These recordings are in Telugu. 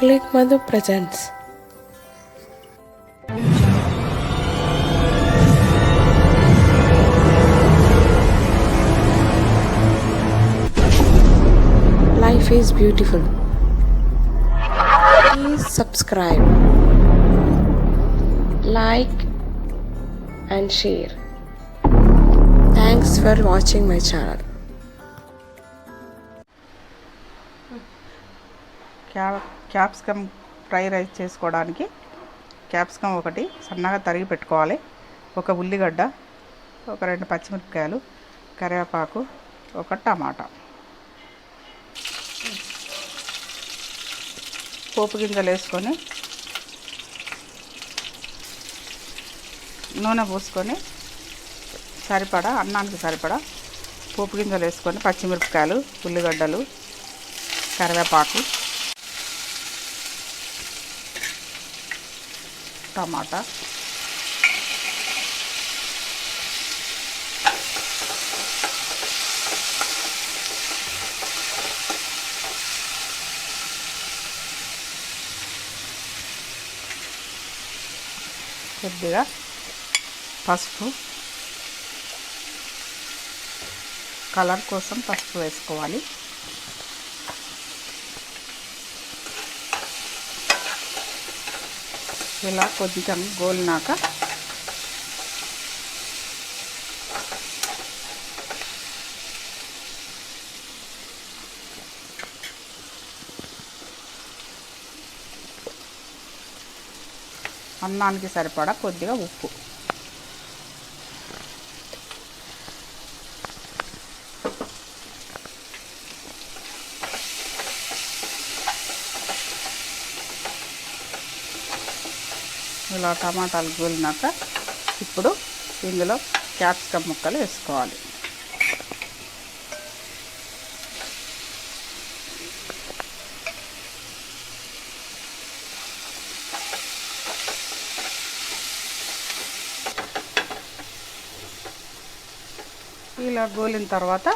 Click Madhu presents Life is beautiful. Please subscribe, like and share. Thanks for watching my channel. Capsicum fry rice చేసుకోవడానికి క్యాప్సికమ్ ఒకటి సన్నగా తరిగి పెట్టుకోవాలి. ఒక ఉల్లిగడ్డ, ఒక 2 పచ్చిమిరపకాయలు, కరివేపాకు, ఒక టమాటా. పోపు గింజలు వేసుకొని నూనె పోసుకొని సరిపడా అన్నానికి సరిపడా పోపు గింజలు వేసుకొని పచ్చిమిరపకాయలు, ఉల్లిగడ్డలు, కరివేపాకు, టమాటా, కొద్దిగా పసుపు, కలర్ కోసం పసుపు వేసుకోవాలి. ఇలా కొంచెం గోలినాక అన్నానికి సరిపడా కొద్దిగా ఉప్పు, ఇలా టమాటాలు గోలినాక ఇప్పుడు ఇందులో క్యాప్సికమ్ ముక్కలు వేసుకోవాలి. ఇలా గోలిన తర్వాత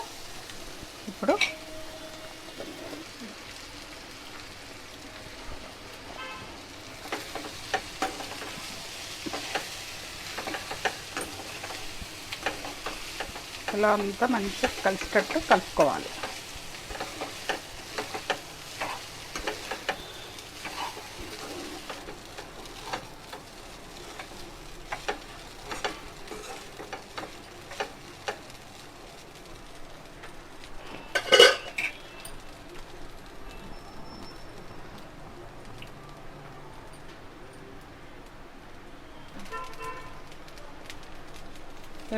ఇప్పుడు ఇలా అంతా మంచిగా కలిసేటట్టు కలుపుకోవాలి.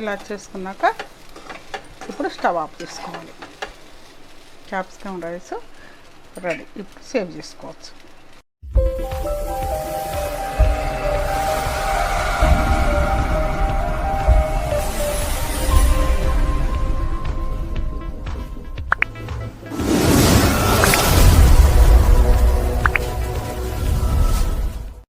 ఇలా చేసుకున్నాక ఇప్పుడు స్టవ్ ఆఫ్ చేసుకోవాలి. Capsicum rice ready. ఇప్పుడు సేవ్ చేసుకోవచ్చు.